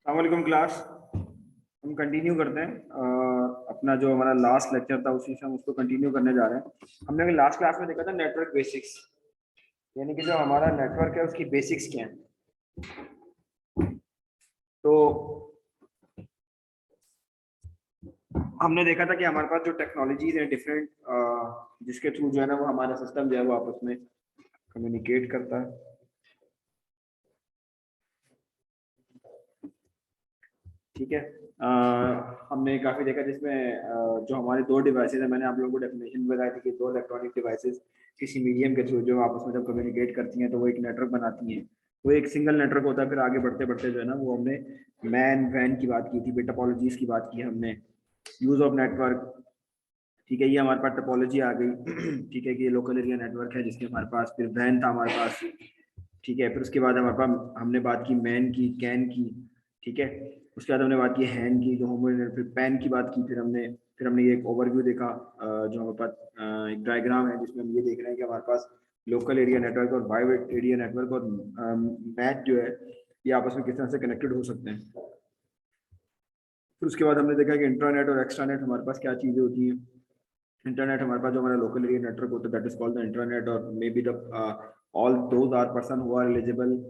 अस्सलामुअलैकुम क्लास। हम कंटिन्यू करते हैं अपना जो हमारा लास्ट लेक्चर था उसी से हम उसको कंटिन्यू करने जा रहे हैं। हमने अभी लास्ट क्लास में देखा था नेटवर्क बेसिक्स, यानी कि जो हमारा नेटवर्क है उसकी बेसिक्स क्या है। तो हमने देखा था कि हमारे पास जो टेक्नोलॉजीज है डिफरेंट, जिसके थ्रू जो है ना वो हमारा सिस्टम जो है वो आपस में कम्युनिकेट करता है। ठीक है, हमने काफी देखा जिसमें जो हमारे दो डिवाइसेस है, मैंने आप लोगों को डेफिनेशन बताई थी कि दो इलेक्ट्रॉनिक डिवाइसेस किसी मीडियम के थ्रू जो आपस में जब कम्युनिकेट करती हैं तो वो एक नेटवर्क बनाती हैं। वो एक सिंगल नेटवर्क होता है। फिर आगे बढ़ते बढ़ते जो है ना वो हमने मैन वैन की बात की थी, फिर टोपोलॉजीज की बात की हमने, यूज ऑफ नेटवर्क। ठीक है, ये हमारे पास टोपोलॉजी आ गई। ठीक है कि ये लोकल एरिया नेटवर्क है जिसके हमारे पास, फिर वैन था हमारे पास। ठीक है, फिर उसके बाद हमारे पास हमने बात की मैन की, कैन की। ठीक है, उसके बाद हमने बात की हैंड की, जो होमो, फिर पैन की बात की। फिर हमने ये एक ओवरव्यू देखा, जो हमारे पास एक डायग्राम है जिसमें हम ये देख रहे हैं कि हमारे पास लोकल एरिया नेटवर्क और वाइड एरिया नेटवर्क और मैच जो है ये आपस में किस तरह से कनेक्टेड हो सकते हैं। फिर उसके बाद हमने देखा कि इंट्रानेट और एक्सट्रानेट हमारे पास क्या चीज़ें होती हैं। इंटरनेट हमारे पास जो हमारा लोकल एरिया नेटवर्क होता है that is called the internet, और maybe the all those are person who are eligible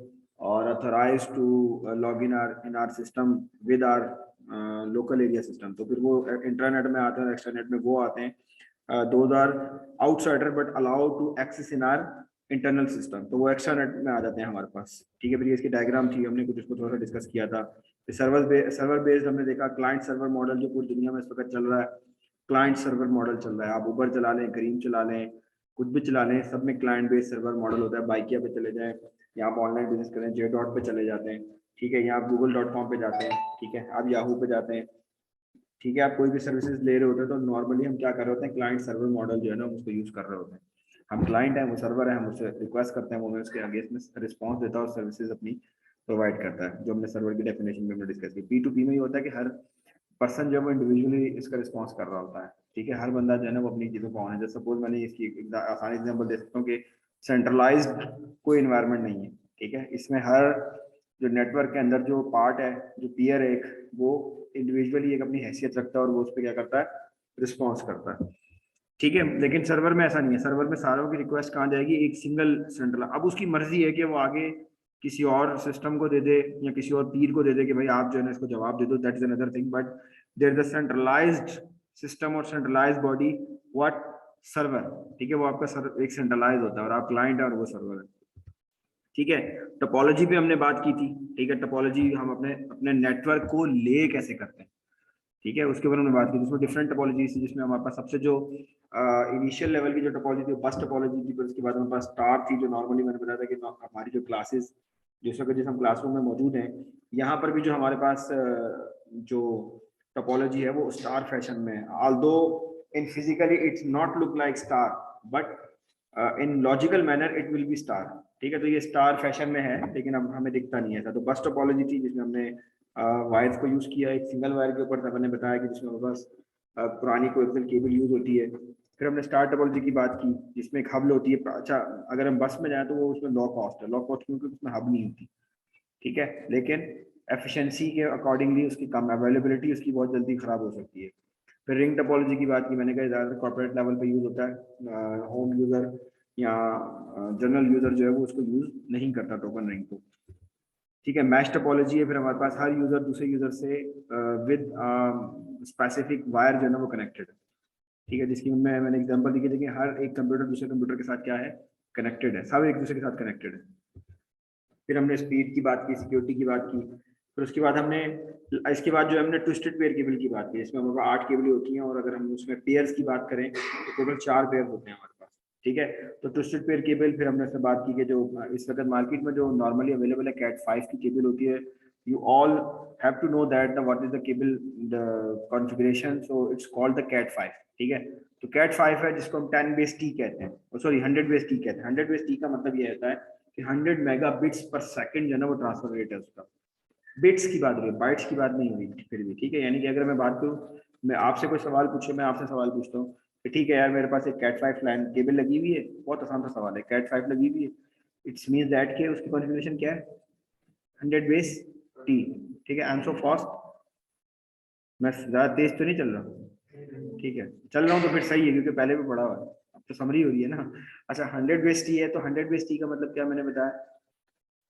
और authorised to log in our system with our local area system. तो फिर वो इंटरनेट में आते हैं, एक्सटरनेट में वो आते हैं। Those are outsider but allowed to access in our internal system, तो वो एक्सटरनेट में आ जाते हैं हमारे पास। ठीक है, फिर ये इसकी डायग्राम थी, हमने कुछ इसको थोड़ा सा डिस्कस किया था। सर्वर बेस्ड हमने देखा, क्लाइंट सर्वर मॉडल जो पूरी दुनिया में इस वक्त चल रहा है, क्लाइंट सर्वर मॉडल चल रहा है। आप उबर चला लें, करीम चला लें, कुछ भी चला लें, सब में क्लाइंट बेस्ड सर्वर मॉडल होता है। बाइकिया पे चले जाएं, यहाँ आप ऑनलाइन बिजनेस करें, जे डॉट पे चले जाते हैं। ठीक है, यहाँ आप google.com पे जाते हैं। ठीक है, आप याहू पे जाते हैं। ठीक है, आप कोई भी सर्विसेज ले रहे होते हैं तो नॉर्मली हम क्या कर रहे होते हैं, क्लाइंट सर्वर मॉडल जो है ना उसको यूज कर रहे होते हैं। हम क्लाइंट हैं, वो सर्वर है, हम उससे रिक्वेस्ट करते हैं, वो हमें उसके आगे इसमें रिस्पॉन्स देता है और सर्विसेज अपनी प्रोवाइड करता है, जो हमने सर्वर की डेफिनेशन में हमने डिस्कस की। P2P में ये होता है कि हर पर्सन जो है वो इंडिविजुअली इसका रिस्पॉन्स कर रहा होता है। ठीक है, हर बंदा जो है ना वो अपनी चीज़ों को ऑन है। जैसे सपोज मैंने इसकी एक आसान एग्जांपल दे सकता हूँ कि सेंट्रलाइज्ड कोई इन्वायरमेंट नहीं है। ठीक है, इसमें हर जो नेटवर्क के अंदर जो पार्ट है, जो पीयर है एक, वो इंडिविजुअली एक अपनी हैसियत रखता है और वो उस पर क्या करता है, रिस्पॉन्स करता है। ठीक है, लेकिन सर्वर में ऐसा नहीं है। सर्वर में सारों की रिक्वेस्ट कहाँ जाएगी, एक सिंगल सेंट्रल। अब उसकी मर्जी है कि वो आगे किसी और सिस्टम को दे दे या किसी और पीर को दे दे कि भाई आप जो है ना इसको जवाब दे दो, that is another thing. But there is a centralised system और सेंट्रलाइज्ड बॉडी, व्हाट, सर्वर। ठीक है, वो आपका सर्वर एक सेंट्रलाइज होता है और आप क्लाइंट है और वो सर्वर है। ठीक है, टोपोलॉजी पे हमने बात की थी। ठीक है, टोपोलॉजी हम अपने अपने नेटवर्क को ले कैसे करते हैं। ठीक है, उसके बारे में बात की, जिसमें डिफरेंट टोपोलॉजीज थी, जिसमें हमारे पास सबसे जो इनिशियल लेवल की जो टोपोलॉजी थी बस टोपोलॉजी थी। फिर उसके बाद हमारे पास स्टार थी, जो नॉर्मली मैंने बताया था कि हमारी जो क्लासेस जिस हम क्लासरूम में मौजूद हैं, यहाँ पर भी जो हमारे पास जो टोपोलॉजी है वो स्टार फैशन में है। Although in physically it's not look like star, but in logical manner it will be star. ठीक है, तो ये स्टार फैशन में है लेकिन अब हमें दिखता नहीं है ऐसा। तो बस टोपोलॉजी थी जिसमें हमने वायर्स को यूज किया एक सिंगल वायर के ऊपर। मैंने बताया कि जिसमें बस पुरानी कोएक्सियल केबल यूज होती है। फिर हमने स्टार टोपोलॉजी की बात की जिसमें एक हब होती है। अच्छा, अगर हम बस में जाए तो वो उसमें लो कॉस्ट है, लो कॉस्ट क्योंकि उसमें हब नहीं होती। ठीक है, लेकिन एफिशिएंसी के अकॉर्डिंगली उसकी कम अवेलेबिलिटी उसकी बहुत जल्दी खराब हो सकती है। फिर रिंग टोपोलॉजी की बात की मैंने कहा, ज़्यादातर कॉर्पोरेट लेवल पे यूज होता है। होम यूजर या जनरल यूजर जो है वो उसको यूज नहीं करता टोकन रिंग को। ठीक है, मैश टोपोलॉजी है, फिर हमारे पास हर यूजर दूसरे यूजर से विद स्पेसिफिक वायर जो है ना वो कनेक्टेड है। ठीक है, जिसकी मैंने एग्जांपल दी कि हर एक कंप्यूटर दूसरे कंप्यूटर के साथ क्या है, कनेक्टेड है, सब एक दूसरे के साथ कनेक्टेड है। फिर हमने स्पीड की बात की, सिक्योरिटी की बात की। फिर उसके बाद हमने इसके बाद जो है हमने ट्विस्टेड पेयर केबल की बात की, जिसमें हमारे पास 8 केबल होती हैं और अगर हम उसमें पेयर्स की बात करें तो टोटल 4 पेयर होते हैं हमारे पास। ठीक है, तो ट्विस्टेड पेयर केबल, फिर हमने उससे बात की कि जो इस वक्त मार्केट में जो नॉर्मली अवेलेबल है कैट 5 की केबल होती है। You all have to know that what is the cable the configuration, so it's called the cat 5। ठीक है, तो कैट 5 है जिसको हम 10 बेस टी कहते हैं, सॉरी 100 बेस टी कहते हैं। 100 बेस टी का मतलब ये होता है कि 100 मेगा बिट्स पर सेकंड जो है ना वो ट्रांसफर रेट है उसका। बिट्स की बात हो रही है, बाइट्स की बात नहीं हो रही फिर भी। ठीक है, यानी कि अगर मैं बात करूँ, मैं आपसे कोई सवाल पूछूं, मैं आपसे सवाल पूछता हूँ कि ठीक है यार मेरे पास एक कैट 5 लाइन केबल लगी हुई है, बहुत आसान सा सवाल है, कैट 5 लगी हुई है, इट्स मीन्स दैट के उसकी कॉन्फ़िगरेशन क्या है, 100 बेस टी। ठीक है, आई एम सो फास्ट, मैं ज्यादा तेज तो नहीं चल रहा, ठीक है चल रहा हूँ तो फिर सही है क्योंकि पहले भी पढ़ा हुआ है, अब तो समरी हो रही है ना। अच्छा 100 बेस टी है, तो 100 बेस टी का मतलब क्या मैंने बताया,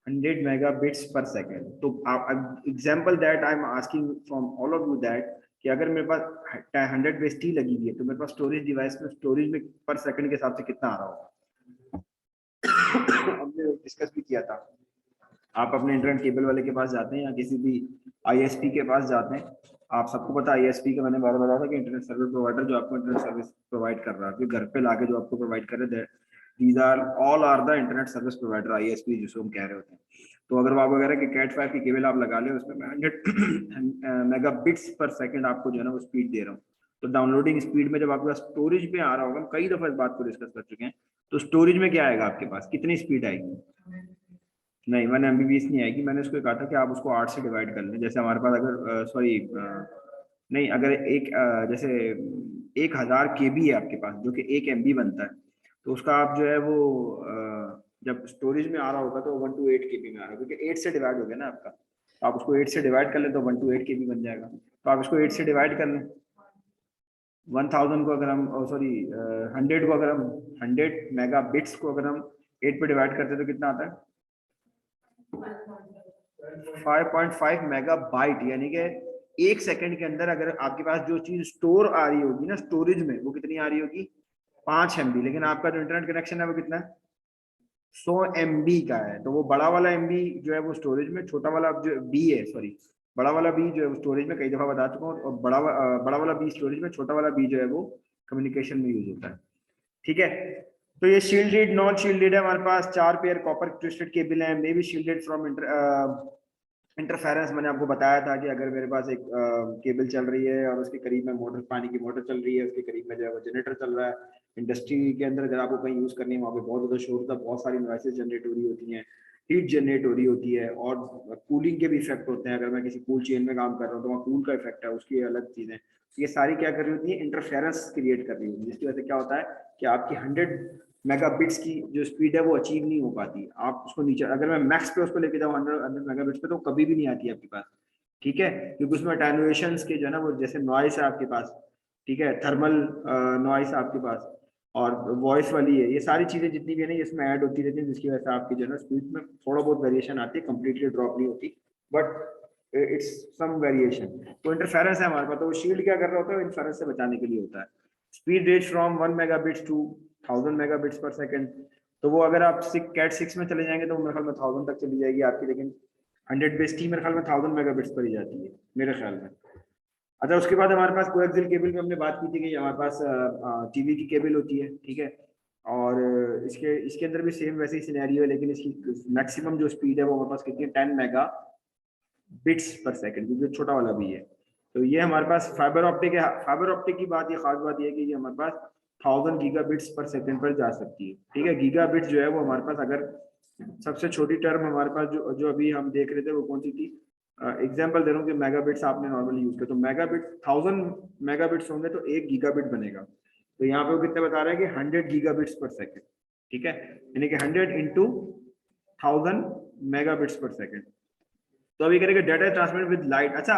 100 मेगाबिट्स पर सेकेंड। तो आप example that I am asking from all of you that कि अगर मेरे पास 100 बेस टी लगी हुई है तो मेरे पास स्टोरेज डिवाइस में स्टोरेज में पर सेकंड के हिसाब से कितना आ रहा होगा। हमने डिस्कस भी किया था, आप अपने इंटरनेट केबल वाले के पास जाते हैं या किसी भी आईएसपी के पास जाते हैं, आप सबको पता है आईएसपी का मैंने बार बताया था कि इंटरनेट सर्विस प्रोवाइडर जो आपको इंटरनेट सर्विस प्रोवाइड कर रहा है, घर पे लाके जो आपको प्रोवाइड कर रहे हैं, these are all are the internet service provider, ISP जिसको हम कह रहे होते हैं। तो अगर आप वगैरह की कैट 5 की केबल आप लगा ले, उसमें मैं 100 मेगाबिट्स पर सेकंड आपको जो है ना वो स्पीड दे रहा हूँ। तो डाउनलोडिंग स्पीड में जब आपके पास स्टोरेज में आ रहा होगा, हम कई दफा इस बात को डिस्कस कर चुके हैं, तो स्टोरेज में क्या आएगा आपके पास, कितनी स्पीड आएगी, नहीं 1 MB नहीं आएगी। मैंने उसको कहा था कि आप उसको 8 से डिवाइड कर लें, जैसे हमारे पास अगर सॉरी नहीं, अगर एक जैसे 1000 KB है आपके पास जो कि 1 MB बनता है, तो उसका आप जो है वो जब स्टोरेज में आ रहा होगा तो 1 to 8 KB में आ रहा है, क्योंकि 8 से डिवाइड हो गया ना आपका, तो आप उसको 8 से डिवाइड कर लें तो 1 to 8 KB बन जाएगा। तो आप इसको 8 से डिवाइड कर लें, 1000 को अगर हम सॉरी 100 को अगर हम 100 मेगाबिट्स को अगर हम 8 पे डिवाइड करते हैं तो कितना आता है 5.5 मेगाबाइट, यानी कि 1 सेकंड के अंदर अगर आपके पास जो चीज स्टोर आ रही होगी ना स्टोरेज में, वो कितनी आ रही होगी 5 MB। लेकिन आपका जो इंटरनेट कनेक्शन है वो कितना है 100 MB का है। तो वो बड़ा वाला MB जो है वो स्टोरेज में, छोटा वाला जो बी है सॉरी बड़ा वाला बी जो है वो स्टोरेज में, कई दफा बता चुका हूँ, और बड़ा वाला बी स्टोरेज में, छोटा वाला बी जो है वो कम्युनिकेशन में यूज होता है। ठीक है, तो ये शील्डेड नॉन शील्डेड है, हमारे पास 4 पेयर कॉपर ट्विस्टेड केबल है, may be shielded from interference. मैंने आपको बताया था कि अगर मेरे पास एक केबल चल रही है और उसके करीब में मोटर, पानी की मोटर चल रही है, उसके करीब में जो है वो जनरेटर चल रहा है, इंडस्ट्री के अंदर अगर आपको कहीं यूज करनी है वहाँ पे बहुत ज्यादा शोर होता है, बहुत सारी नॉइसेस जनरेट हो रही होती हैं, हीट जनरेट हो रही होती है, और कूलिंग के भी इफेक्ट होते हैं। अगर मैं किसी कूल चेन में काम कर रहा हूँ तो वहाँ कूल का इफेक्ट है, उसकी अलग चीजें, ये सारी क्या कर रही होती है इंटरफेरेंस क्रिएट कर रही होती है, जिसकी वजह से क्या होता है कि आपकी 100 मेगाबिट्स की जो स्पीड है वो अचीव नहीं हो पाती। आप उसको नीचे, अगर मैं मैक्स पे उसको लेके जाऊँ 100 मेगाबिट्स पे, तो कभी भी नहीं आती आपके पास, ठीक है, क्योंकि उसमें अटेनुएशंस के जो है ना वो, जैसे नॉइस है आपके पास, ठीक है, थर्मल नॉइस है आपके पास, और वॉइस वाली है, ये सारी चीजें जितनी भी है ना इसमें ऐड होती रहती है, जिसकी वजह से आपकी जो है ना स्पीड में थोड़ा बहुत वेरिएशन आती है, कंप्लीटली ड्रॉप नहीं होती, बट इट्स सम वेरिएशन। तो इंटरफेरेंस है हमारे पास, तो वो शील्ड क्या कर रहा होता है, इंटरफेरेंस से बचाने के लिए होता है। Speed range from 1 megabits to 1000 megabits per second. तो वो अगर आप कैट 6 में चले जाएंगे तो मेरे ख्याल में 1000 तक चली जाएगी आपकी, लेकिन 100 बेस टी मेरे ख्याल में 1000 मेगाबिट्स पर ही जाती है मेरे ख्याल में। अच्छा, उसके बाद हमारे पास कोएक्सियल केबल में हमने बात की थी कि हमारे पास टीवी की केबल होती है, ठीक है, और इसके इसके अंदर भी सेम वैसे ही सिनेरियो है, लेकिन इसकी मैक्सिमम जो स्पीड है वो हमारे पास कितनी है 10 मेगाबिट्स पर सेकंड, क्योंकि छोटा वाला भी है। तो ये हमारे पास फाइबर ऑप्टिक है। फाइबर ऑप्टिक की बात, ये खास बात ये है कि ये हमारे पास 1000 गीगाबिट्स पर सेकंड पर जा सकती है, ठीक है। गीगाबिट्स जो है वो हमारे पास, अगर सबसे छोटी टर्म हमारे पास जो जो अभी हम देख रहे थे वो कौन सी थी, एग्जाम्पल दे रहा हूँ कि मेगाबिट्स आपने नॉर्मली यूज किया, तो मेगाबिट 1000 मेगाबिट्स होंगे तो 1 गीगाबिट बनेगा। तो यहाँ पे वो कितने बता रहे हैं कि 100 गीगाबिट्स पर सेकंड, ठीक है, यानी कि 100 इंटू 1000 मेगाबिट्स पर सेकंड। तो अभी करेंगे डाटा ट्रांसमिट विद लाइट। अच्छा,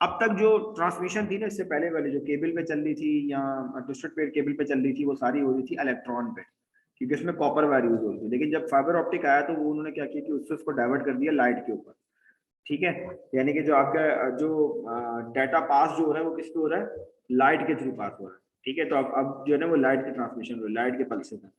अब तक जो ट्रांसमिशन थी ना इससे पहले वाली, जो केबल पे चल रही थी या ट्विस्टेड पेयर केबल पे चल रही थी, वो सारी हो रही थी इलेक्ट्रॉन पे, क्योंकि उसमें कॉपर वायर यूज हो रही थी। लेकिन जब फाइबर ऑप्टिक आया तो वो उन्होंने क्या किया कि उससे उसको डाइवर्ट कर दिया लाइट के ऊपर, ठीक है, यानी कि जो आपका जो डाटा पास जो हो रहा है वो किस पे हो रहा है, लाइट के थ्रू पास हो रहा है, ठीक है। तो अब जो है ना वो लाइट के ट्रांसमिशन हो रहा है, लाइट के पल्सेस है।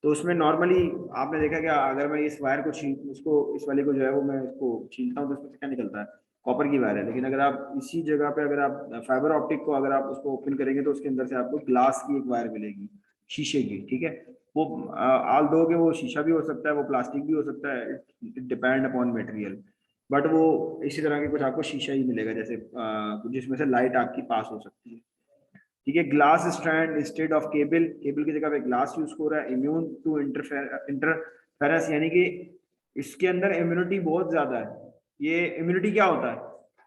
तो उसमें नॉर्मली आपने देखा कि अगर मैं इस वायर को छील इसको इस वाले को जो है वो मैं इसको छीलता हूँ तो उसमें से क्या निकलता है, कॉपर की वायर है। लेकिन अगर आप इसी जगह पे अगर आप फाइबर ऑप्टिक को अगर आप उसको ओपन करेंगे तो उसके अंदर से आपको ग्लास की एक वायर मिलेगी, शीशे की, ठीक है। वो आल दो के वो शीशा भी हो सकता है, वो प्लास्टिक भी हो सकता है, it depend upon material, but वो इसी तरह के कुछ आपको शीशा ही मिलेगा, जैसे जिसमें से लाइट आपकी पास हो सकती है, ठीक है। Glass strand instead of cable, cable की जगह पे ग्लास यूज हो रहा है। इम्यून टू इंटरफेरेंस, यानी कि इसके अंदर इम्यूनिटी बहुत ज्यादा है। ये इम्यूनिटी क्या होता है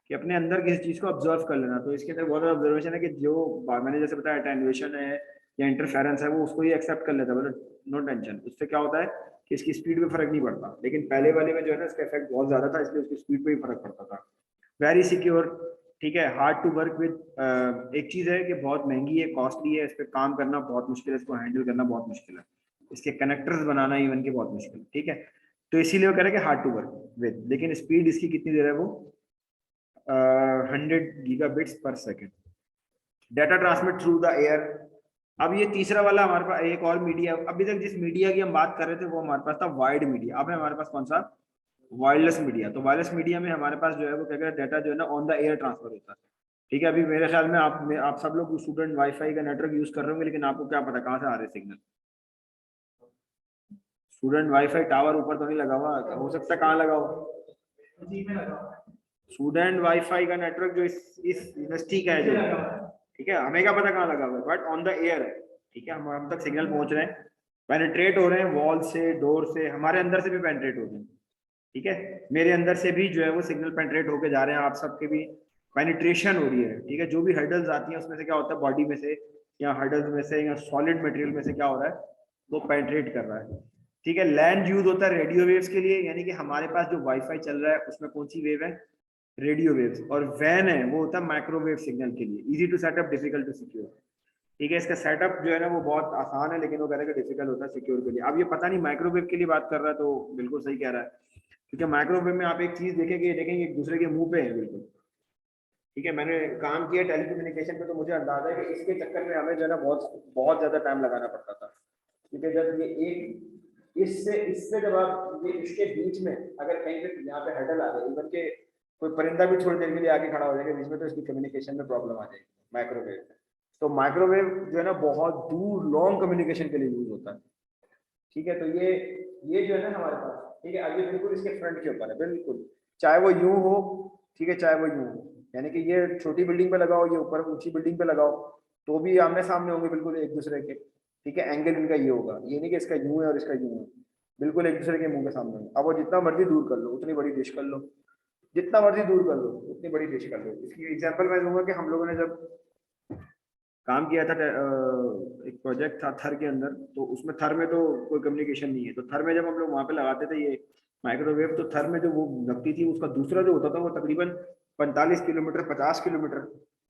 कि अपने अंदर किसी चीज को ऑब्जर्व कर लेना, तो इसके अंदर बहुत ज्यादा ऑब्जर्वेशन है कि जो मैंने जैसे बताया अटेन्युएशन है या इंटरफेरेंस है वो उसको ही एक्सेप्ट कर लेता है, मतलब नो टेंशन। उससे क्या होता है कि इसकी स्पीड में फर्क नहीं पड़ता, लेकिन पहले वाले में जो है ना इसका इफेक्ट बहुत ज्यादा था, इसलिए उसकी स्पीड पे ही फर्क पड़ता था। वेरी सिक्योर, ठीक है, हार्ड टू वर्क विद। एक चीज है कि बहुत महंगी है, कॉस्टली है, इस पर काम करना बहुत मुश्किल है, इसको हैंडल करना बहुत मुश्किल है, इसके कनेक्टर्स बनाना इवन के बहुत मुश्किल है, ठीक है। तो इसीलिए वो कह रहे हैं कि हार्ड टू वर्क विद, लेकिन स्पीड इसकी कितनी दे रहा है वो 100 gigabits per second. Data transmit through the air. अब ये तीसरा वाला हमारे पास एक और मीडिया, अभी तक जिस मीडिया की हम बात कर रहे थे वो हमारे पास था वाइड मीडिया, अब है हमारे पास कौन सा, वायरलेस मीडिया। तो वायरलेस मीडिया में हमारे पास जो है वो क्या कहते हैं, डाटा जो है ना ऑन द एयर ट्रांसफर होता है, ठीक है। अभी मेरे ख्याल में आप सब लोग स्टूडेंट वाईफाई का नेटवर्क यूज कर रहे होंगे, लेकिन आपको क्या पता कहाँ से आ रहे सिग्नल। स्टूडेंट वाईफाई टावर ऊपर तो नहीं लगा हुआ, हो सकता है कहाँ लगा हो, स्टूडेंट वाईफाई का नेटवर्क जो इस यूनिवर्सिटी का है जो, ठीक है, हमें क्या पता कहाँ लगा हुआ है, बट ऑन द एयर है, ठीक है। हम तक सिग्नल पहुंच रहे हैं, पेनिट्रेट हो रहे हैं वॉल से, डोर से, हमारे अंदर से भी पेनिट्रेट हो रहे हैं, ठीक है। मेरे अंदर से भी जो है वो सिग्नल पेनिट्रेट होके जा रहे हैं, आप सबके भी पेनिट्रेशन हो रही है, ठीक है। जो भी हर्डल्स आती हैं उसमें से क्या होता है, बॉडी में से या हर्डल्स में से या सॉलिड मटेरियल में से क्या हो रहा है, वो पेनिट्रेट कर रहा है, ठीक है। लैंड यूज होता है रेडियो वेव्स के लिए, यानी कि हमारे पास जो वाईफाई चल रहा है उसमें कौन सी वेव है, रेडियो वेव्स। और वैन है वो होता है माइक्रोवेव सिग्नल के लिए, easy to set up difficult to secure, ठीक है। इसका सेटअप जो है ना वो बहुत आसान है, लेकिन वो कह रहा है कि डिफिकल्ट होता है सिक्योर के लिए। अब ये पता नहीं माइक्रोवेव के लिए बात कर रहा है, तो बिल्कुल सही कह रहा है, क्योंकि माइक्रोवेव में आप एक चीज देखेंगे एक दूसरे के मुंह पे है बिल्कुल, ठीक है। मैंने काम किया टेलीकम्युनिकेशन पे, तो मुझे अंदाजा है कि इसके चक्कर में हमें जो है ना बहुत बहुत ज्यादा टाइम लगाना पड़ता था, क्योंकि जब ये एक इससे इससे जब आप ये इसके बीच में अगर कहीं पे यहाँ पे हर्डल आ जाए, इवन के कोई परिंदा भी थोड़ी देर के लिए आगे खड़ा हो जाएगा बीच में, तो इसकी कम्युनिकेशन में प्रॉब्लम आ जाएगी माइक्रोवेव में। तो माइक्रोवेव जो है ना बहुत दूर लॉन्ग कम्युनिकेशन के लिए यूज होता है, ठीक है। तो ये जो है ना हमारे पास, ठीक है, अब ये बिल्कुल इसके फ्रंट के ऊपर है, बिल्कुल चाहे वो यूं हो, ठीक है, चाहे वो यूं हो, यानी कि ये छोटी बिल्डिंग पे लगाओ, ये ऊपर ऊंची बिल्डिंग पे लगाओ, तो भी आमने सामने होंगे बिल्कुल एक दूसरे के, ठीक है। एंगल इनका ये होगा, ये नहीं कि इसका यूं है और इसका यूं है, बिल्कुल एक दूसरे के मुंह के सामने होंगे। अब वो जितना मर्जी दूर कर लो, उतनी बड़ी डिश कर लो, जितना मर्जी दूर कर लो उतनी बड़ी डिश कर लो। इसकी एग्जांपल मैं दूंगा कि हम लोगों ने जब काम किया था, एक प्रोजेक्ट था थर के अंदर, तो उसमें थर में तो कोई कम्युनिकेशन नहीं है, तो थर में जब हम लोग वहां पे लगाते थे ये माइक्रोवेव, तो थर में जो वो लगती थी उसका दूसरा जो होता था वो तकरीबन 45 किलोमीटर 50 किलोमीटर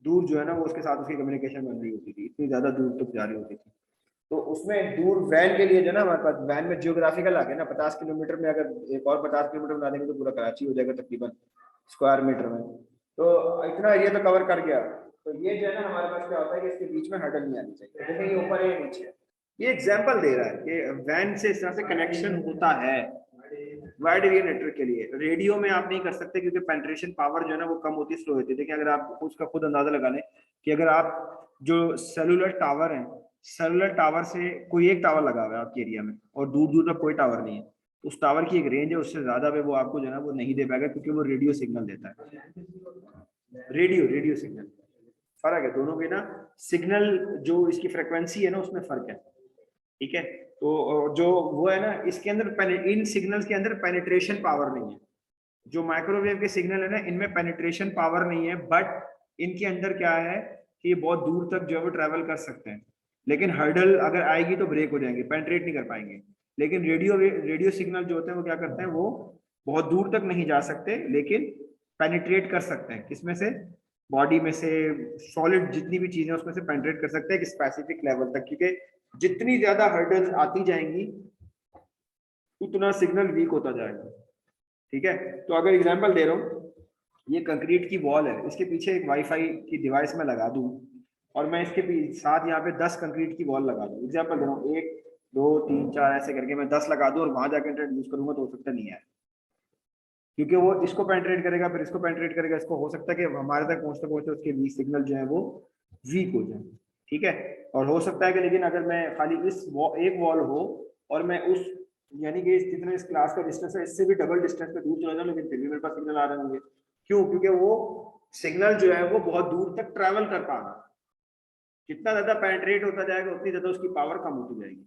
दूर जो है ना वो उसके साथ उसकी कम्युनिकेशन बन रही होती थी, इतनी ज्यादा दूर तक जा रही होती थी। तो उसमें दूर वैन के लिए जो है ना हमारे पास वैन में जियोग्राफिकल आ गया ना, 50 किलोमीटर में अगर एक और 50 किलोमीटर बना देंगे तो पूरा कराची हो जाएगा तकरीबन स्क्वायर मीटर में, तो इतना एरिया तो कवर कर गया। तो ये जो है ना हमारे पास क्या होता है कि इसके बीच में हर्डल नहीं आनी चाहिए, तो देखिए ये ऊपर है नीचे, ये एग्जांपल दे रहा है कि वैन से इस तरह से कनेक्शन होता है वाइड एरिया नेटवर्क के लिए। रेडियो में आप नहीं कर सकते क्योंकि पेनिट्रेशन पावर जो है ना वो कम होती है, स्लो होती है। देखिए अगर आप उसका खुद अंदाजा लगा लें कि अगर आप जो सेलुलर टावर है, सेलुलर टावर से कोई एक टावर लगा हुआ है आपके एरिया में और दूर दूर तक कोई टावर नहीं है, तो उस टावर की एक रेंज है, उससे ज्यादा पे वो आपको जो है ना वो नहीं दे पाएगा, क्योंकि वो रेडियो सिग्नल देता है। रेडियो रेडियो सिग्नल, फर्क है दोनों के ना, सिग्नल जो इसकी फ्रिक्वेंसी है ना उसमें फर्क है, ठीक है। तो जो वो है ना इसके अंदर इन सिग्नल्स के अंदर पेनिट्रेशन पावर नहीं है, जो माइक्रोवेव के सिग्नल है ना इनमें पेनिट्रेशन पावर नहीं है, बट इनके अंदर क्या है कि ये बहुत दूर तक जो है वो ट्रैवल कर सकते हैं, लेकिन हर्डल अगर आएगी तो ब्रेक हो जाएंगे, पेनिट्रेट नहीं कर पाएंगे। लेकिन रेडियो सिग्नल जो होते हैं वो क्या करते हैं, वो बहुत दूर तक नहीं जा सकते, लेकिन पेनिट्रेट कर सकते हैं, किसमें से, बॉडी में से, सॉलिड जितनी भी चीजें उसमें से पेनिट्रेट कर सकते हैं एक स्पेसिफिक लेवल तक, क्योंकि जितनी ज्यादा हर्डल्स आती जाएंगी उतना सिग्नल वीक होता जाएगा, ठीक है। तो अगर एग्जांपल दे रहा हूँ, ये कंक्रीट की वॉल है, इसके पीछे एक वाईफाई की डिवाइस में लगा दूं और मैं इसके साथ यहाँ पे 10 कंक्रीट की वॉल लगा दूं, एग्जांपल दे रहा हूँ, 1 2 3 4 ऐसे करके मैं 10 लगा दूं और वहां जाकर इंटरनेट यूज करूंगा, तो हो सकता नहीं है, क्योंकि वो इसको पेनिट्रेट करेगा, फिर इसको पेनिट्रेट करेगा, इसको हो सकता है कि हमारे तक पहुंचते पहुंचते उसके वीक सिग्नल जो है वो वीक हो जाए, ठीक है। और हो सकता है कि लेकिन अगर मैं खाली एक वॉल हो और मैं उस, यानी कि जितना इस क्लास का डिस्टेंस है इससे भी डबल डिस्टेंस पे दूर चला जाऊं, लेकिन फिर भी मेरे पास सिग्नल आ रहे होंगे, क्यों, क्योंकि वो सिग्नल जो है वो बहुत दूर तक ट्रैवल कर पा रहा है, जितना ज्यादा पेनिट्रेट होता जाएगा उतनी ज्यादा उसकी पावर कम होती जाएगी,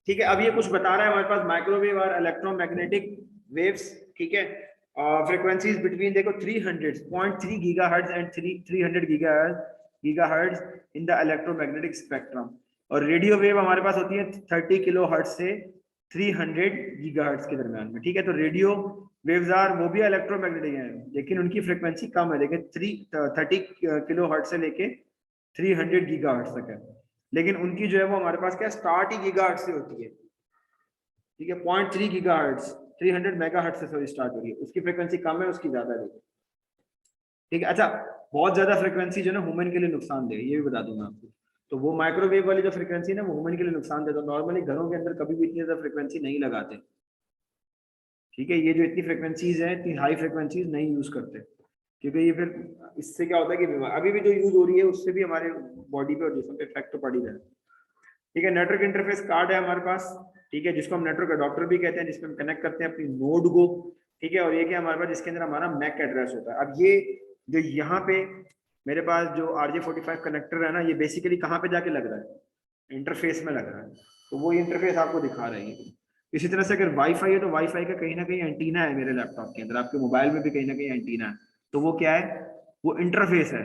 ठीक है। अब ये कुछ बता रहा है हमारे पास माइक्रोवेव और इलेक्ट्रोमैग्नेटिक वेव्स, ठीक है। फ्रीक्वेंसीज बिटवीन देखो 300.3 gigahertz and 300 gigahertz in the electromagnetic spectrum, और रेडियो वेव हमारे पास होती है 30 किलोहर्ट्ज से 300 गीगाहर्ट्ज के दरमियान में, ठीक है। तो रेडियो वेव्स आर, वो भी इलेक्ट्रोमैग्नेटिक हैं, लेकिन उनकी फ्रिक्वेंसी कम है, लेकिन 30 किलो हर्ट्ज से लेके 300 गीगाहर्ट्ज तक है। लेकिन उनकी जो है वो हमारे पास क्या स्टार्ट ही गीगाहर्ट्ज से होती है, ठीक है। 0.3 गीगाहर्ट्ज, 300 मेगाहर्ट्ज से सॉरी स्टार्ट हो रही है, उसकी फ्रिक्वेंसी कम है, उसकी ज्यादा है, ठीक है। अच्छा, बहुत ज्यादा फ्रिक्वेंसी जो है ना ह्यूमन के लिए नुकसानदेह है, ये भी बता दूंगा आपको। तो वो माइक्रोवेव वाली जो फ्रिक्वेंसी है ना, वो ह्यूमन के लिए नुकसानदेह, तो नॉर्मली घरों के अंदर कभी भी इतनी ज्यादा फ्रिक्वेंसी नहीं लगाते, ठीक है। ये जो इतनी फ्रिक्वेंसीज है, इतनी हाई फ्रिक्वेंसीज नहीं यूज करते, क्योंकि ये फिर इससे क्या होता है कि अभी भी जो यूज हो रही है उससे भी हमारे बॉडी पे और जिस्म पे इफेक्ट तो पड़ ही रहा है, ठीक है। नेटवर्क इंटरफेस कार्ड है हमारे पास, ठीक है, जिसको हम नेटवर्क अडॉप्टर भी कहते हैं, जिसमें हम कनेक्ट करते हैं अपनी नोड को, ठीक है। और ये क्या हमारे पास, जिसके अंदर हमारा मैक एड्रेस होता है। अब ये जो यहाँ पे मेरे पास जो RJ45 कनेक्टर है ना, ये बेसिकली कहाँ पे जाके लग रहा है, इंटरफेस में लग रहा है, तो वो इंटरफेस आपको दिखा रहे हैं। इसी तरह से अगर वाईफाई है, तो वाईफाई का कहीं ना कहीं एंटीना है मेरे लैपटॉप के अंदर, आपके मोबाइल में भी कहीं ना कहीं एंटीना है, तो वो क्या है, वो इंटरफेस है,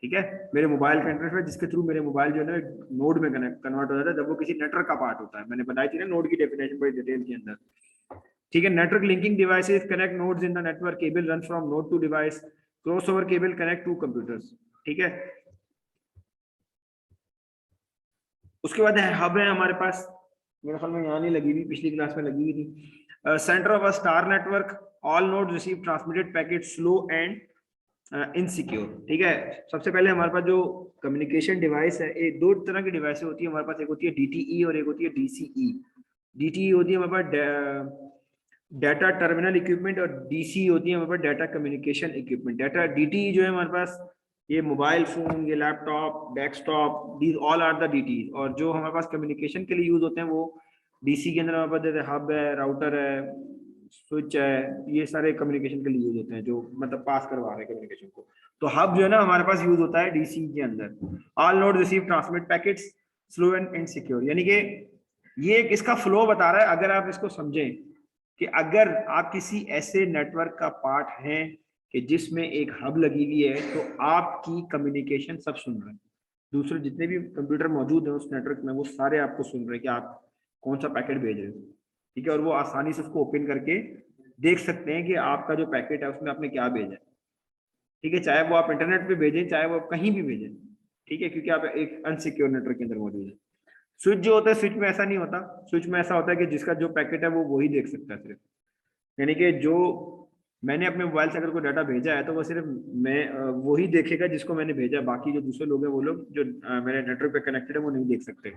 ठीक है। मेरे मोबाइल का इंटरफेस, जिसके थ्रू मेरे मोबाइल जो है ना नोड में कन्वर्ट हो जाता है, जब वो किसी नेटवर्क का पार्ट होता है। मैंने बताई थी ना नोड की डेफिनेशन बड़ी डिटेल के अंदर, ठीक है। Network linking devices connect nodes in the network, cable run from node to device, crossover cable connect to computers, ठीक है। उसके बाद है हब है हमारे पास, मेरे ख्याल में यहाँ नहीं लगी हुई, पिछली क्लास में लगी हुई थी। Centre of a star network, all node receive transmitted packet slow and insecure, ठीक है। सबसे पहले हमारे पास जो कम्युनिकेशन डिवाइस है, ये दो तरह की डिवाइस होती है हमारे पास, एक होती है DTE और एक होती है DCE। DTE होती है हमारे पास डाटा टर्मिनल इक्विपमेंट, और DCE होती है हमारे पास data communication equipment. Data DTE जो है हमारे पास, ये मोबाइल फोन, ये laptop, desktop, these all are the DTE। और जो हमारे पास कम्युनिकेशन के लिए यूज होते हैं, वो DC के अंदर हमारे पास जैसे हब है, राउटर है, स्विच है, ये सारे कम्युनिकेशन के लिए यूज होते हैं, जो मतलब पास करवा रहे हैं कम्युनिकेशन को। तो हब जो है ना हमारे पास यूज होता है DC के अंदर। All node receive transmit packets slow and insecure, यानी कि ये इसका फ्लो बता रहा है। अगर आप इसको समझें कि अगर आप किसी ऐसे नेटवर्क का पार्ट हैं कि जिसमें एक हब लगी हुई है, तो आपकी कम्युनिकेशन सब सुन रहे हैं, दूसरे जितने भी कंप्यूटर मौजूद हैं उस नेटवर्क में, वो सारे आपको सुन रहे हैं कि आप कौन सा पैकेट भेज रहे हो, ठीक है। और वो आसानी से उसको ओपन करके देख सकते हैं कि आपका जो पैकेट है उसमें आपने क्या भेजा है, ठीक है। चाहे वो आप इंटरनेट पे भेजें, चाहे वो आप कहीं भी भेजें, ठीक है, क्योंकि आप एक अनसिक्योर नेटवर्क के अंदर मौजूद है। स्विच जो होता है, स्विच में ऐसा नहीं होता। स्विच में ऐसा होता है कि जिसका जो पैकेट है वो वही देख सकता है सिर्फ, यानी कि जो मैंने अपने मोबाइल से अगर कोई डाटा भेजा है, तो वो सिर्फ मैं वही देखेगा जिसको मैंने भेजा। बाकी जो दूसरे लोग हैं, वो लोग जो मेरे नेटवर्क पे कनेक्टेड है, वो नहीं देख सकते,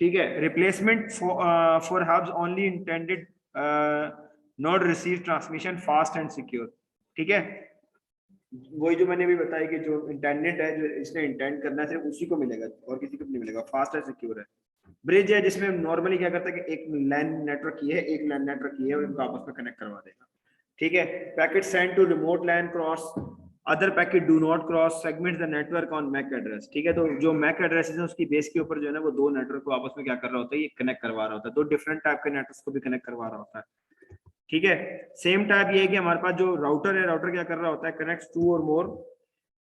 ठीक है। Replacement for hubs only intended not receive transmission fast and secure, ठीक है। वही जो मैंने भी बताया कि जो इंटेंडेंट है, जो इसने इंटेंड करना है, सिर्फ उसी को मिलेगा और किसी को नहीं मिलेगा, फास्ट है, सिक्योर है। ब्रिज है, जिसमें नॉर्मली क्या करता है कि एक लैन नेटवर्क की है, एक लैन नेटवर्क की है, और इनको आपस में कनेक्ट करवा देगा, ठीक है। Packet send to remote LAN cross other packet do not cross segment the network on MAC address, ठीक है। तो जो मैक एड्रेस है उसकी बेस के ऊपर जो है ना, वो दो नेटवर्क को आपस में क्या कर रहा होता है, ये कनेक्ट करवा रहा होता है, दो डिफरेंट टाइप के नेटवर्क को भी कनेक्ट करवा रहा होता है, ठीक है। सेम टाइप ये है कि हमारे पास जो राउटर है, राउटर क्या कर रहा होता है, कनेक्ट्स टू और मोर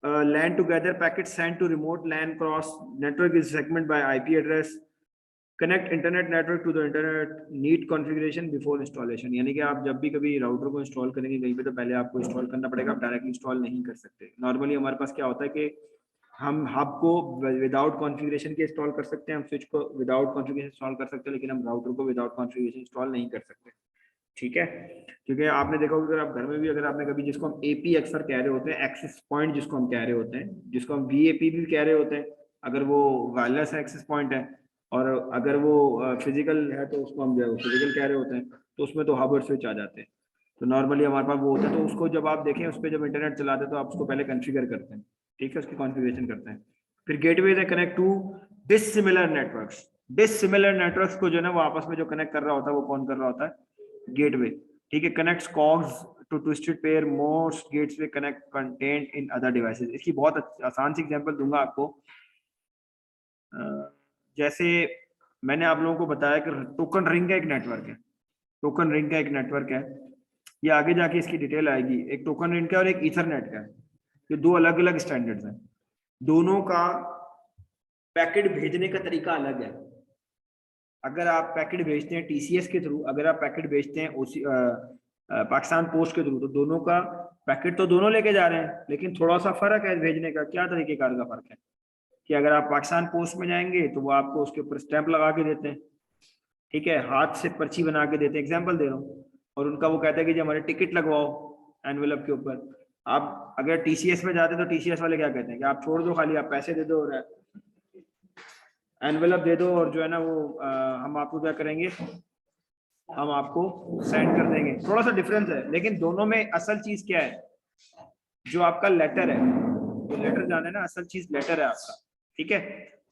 LAN together, packets sent to remote LAN cross network is segmented by IP address, connect internet network to the internet, need configuration before installation। यानी कि आप जब भी कभी राउटर को इंस्टॉल करेंगे कहीं पे, तो पहले आपको इंस्टॉल करना पड़ेगा, आप डायरेक्टली इंस्टॉल नहीं कर सकते। नॉर्मली हमारे पास क्या होता है कि हम हब को विदाउट कॉन्फ़िगरेशन के इंस्टॉल कर सकते हैं, हम स्विच को विदाउट कॉन्फ़िगरेशन इंस्टॉल कर सकते हैं, लेकिन हम राउटर को विदाउट कॉन्फ़िगरेशन इंस्टॉल नहीं कर सकते, ठीक है। क्योंकि आपने देखा होगा, अगर आप घर में भी, अगर आपने कभी, जिसको हम AP अक्सर कह रहे होते हैं, एक्सेस पॉइंट जिसको हम कह रहे होते हैं, जिसको हम VAP भी कह रहे होते हैं, अगर वो वायरलेस एक्सेस पॉइंट है, और अगर वो फिजिकल है तो उसको हम जो है फिजिकल कह रहे होते हैं, तो उसमें तो हब और स्विच आ जाते हैं। तो नॉर्मली हमारे पास वो होता है, तो उसको जब आप देखें उस पर जब इंटरनेट चलाते हैं, तो आप उसको पहले कॉन्फ़िगर करते हैं, ठीक है, उसकी कॉन्फ़िगरेशन करते हैं। फिर गेटवेज है connect to dissimilar networks. Dissimilar networks को जो है ना, वो आपस में जो कनेक्ट कर रहा होता है, वो कौन कर रहा होता है, गेटवे, ठीक है। Connects cogs to twisted pair, most gets connect content in other devices. इसकी बहुत आसान सी एग्जांपल दूंगा आपको। जैसे मैंने आप लोगों को बताया कि टोकन रिंग का एक नेटवर्क है, टोकन रिंग का एक नेटवर्क है, ये आगे जाके इसकी डिटेल आएगी। एक टोकन रिंग का और एक ईथरनेट का, ये दो अलग अलग स्टैंडर्ड्स हैं, दोनों का पैकेट भेजने का तरीका अलग है, अगर आप पैकेट भेजते हैं टीसीएस के थ्रू, अगर आप पैकेट भेजते हैं ओसी पाकिस्तान पोस्ट के थ्रू, तो दोनों का पैकेट तो दोनों लेके जा रहे हैं, लेकिन थोड़ा सा फर्क है भेजने का। क्या तरीकेकार का फर्क है कि अगर आप पाकिस्तान पोस्ट में जाएंगे तो वो आपको उसके ऊपर स्टैंप लगा के देते हैं, ठीक है, हाथ से पर्ची बना के देते हैं, एग्जाम्पल दे रहा हूँ, और उनका वो कहता है कि जी हमारे टिकट लगवाओ एनवेलप के ऊपर। आप अगर टीसीएस में जाते हैं तो टीसीएस वाले क्या कहते हैं कि आप छोड़ दो, खाली आप पैसे दे दो और एनवेलप दे दो, और जो है ना वो हम आपको क्या करेंगे, हम आपको सेंड कर देंगे। थोड़ा सा डिफरेंस है, लेकिन दोनों में असल चीज क्या है, जो आपका लेटर है, तो लेटर जाना है ना, असल चीज लेटर है आपका, ठीक है।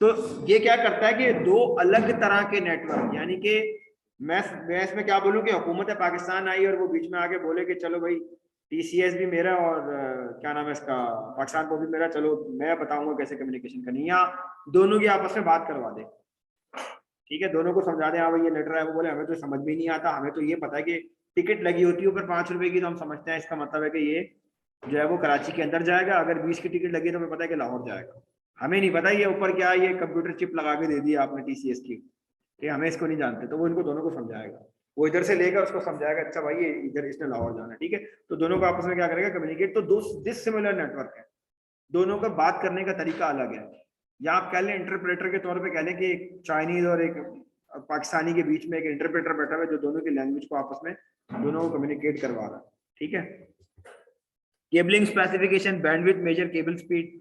तो ये क्या करता है कि दो अलग तरह के नेटवर्क, यानी कि मैं इसमें क्या बोलूं कि हुकूमत पाकिस्तान आई और वो बीच में आके बोले कि चलो भाई टीसीएस भी मेरा और क्या नाम है इसका पाकिस्तान को भी मेरा, चलो मैं बताऊंगा कैसे कम्युनिकेशन करनी है, या दोनों की आपस में बात करवा दे, ठीक है, दोनों को समझा दें हाँ भाई ये लेटर है, वो बोले हमें तो समझ में नहीं आता, हमें तो ये पता है कि टिकट लगी होती है ऊपर 5 रुपए की, तो हम समझते हैं इसका मतलब है कि ये जो है वो कराची के अंदर जाएगा, अगर 20 की टिकट लगी तो हमें पता है कि लाहौर जाएगा। हमें नहीं पता ये ऊपर क्या है, ये कंप्यूटर चिप लगा के दे दी आपने टीसीएस की, कि हमें इसको नहीं जानते, तो वो इनको दोनों को समझाएगा, वो इधर से लेकर उसको समझाएगा, अच्छा भाई ये इधर इसने लाहौर जाना है, ठीक है। तो दोनों को आपस में क्या करेगा, कम्युनिकेट। तो दो डिसिमिलर नेटवर्क है, दोनों का बात करने का तरीका अलग है, या आप कह लें इंटरप्रेटर के तौर पे कह लें कि एक चाइनीज और एक पाकिस्तानी के बीच में एक इंटरप्रेटर बैठा हुआ है जो दोनों की लैंग्वेज को आपस में दोनों को कम्युनिकेट करवा रहा है, ठीक है। Cabling specification, bandwidth, measure cable speed,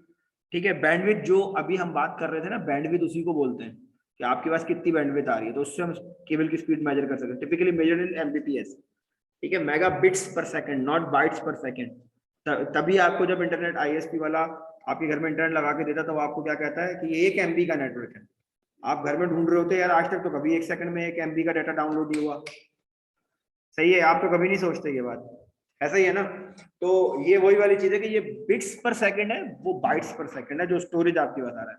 ठीक है। बैंडविड्थ जो अभी हम बात कर रहे थे ना, बैंडविड्थ उसी को बोलते हैं कि आपके पास कितनी बैंडविड्थ आ रही है, तो उससे हम केबल की स्पीड मेजर कर सकते हैं, टिपिकली मेजर्ड इन एमबीपीएस, ठीक है, मेगा बिट्स पर सेकंड, नॉट बाइट्स पर सेकंड। तभी आपको जब इंटरनेट आईएसपी वाला आपके घर में इंटरनेट लगा के देता तो आपको क्या कहता है कि ये 1 MB का नेटवर्क है, आप घर में ढूंढ रहे होते यार, आज तक तो कभी 1 सेकंड में 1 MB का डाटा डाउनलोड नहीं हुआ, सही है, आप तो कभी नहीं सोचते ये बात, ऐसा ही है ना। तो ये वही वाली चीज है कि ये बिट्स पर सेकंड है, वो बाइट्स पर सेकंड है जो स्टोरेज आपकी बता रहा है।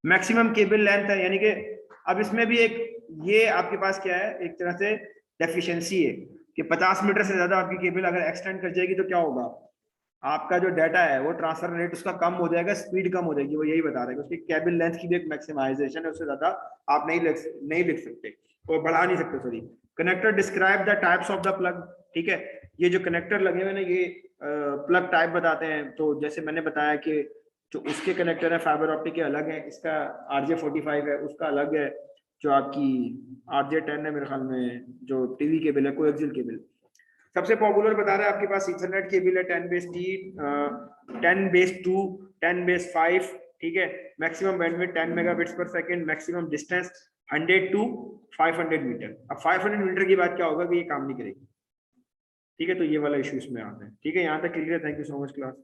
मैक्सिमम केबल लेंथ है, यानी कि अब इसमें भी एक ये आपके पास क्या है, एक तरह से डेफिशिएंसी है कि 50 मीटर से ज्यादा आपकी केबल अगर एक्सटेंड कर जाएगी तो क्या होगा, आपका जो डाटा है वो ट्रांसफर रेट उसका कम हो जाएगा, स्पीड कम हो जाएगी, वो यही बता रहा है कि उसकी केबल लेंथ की भी एक मैक्सिमाइजेशन है, उससे ज्यादा आप नहीं लिख सकते, वो बढ़ा नहीं सकते, sorry. Connector describe the types of the plug, ठीक है, ये जो कनेक्टर लगे हुए ना ये प्लग टाइप बताते हैं। तो जैसे मैंने बताया कि जो उसके कनेक्टर है फाइबर ऑप्टिक के अलग है, इसका RJ45 है, उसका अलग है, जो आपकी RJ10 है मेरे ख्याल में, जो टीवी केबल है, कोएक्सियल केबल। सबसे पॉपुलर बता रहा है आपके पास इथरनेट केबल है 10/T, 10/2, 10/5, ठीक है। Maximum bandwidth 10 megabits per second, maximum distance 100 to 500 metre. अब 500 मीटर की बात क्या होगा कि ये काम नहीं करेगी, ठीक है, तो ये वाला इशू इसमें आता है, ठीक है। यहाँ तक क्लियर है, thank you so much class.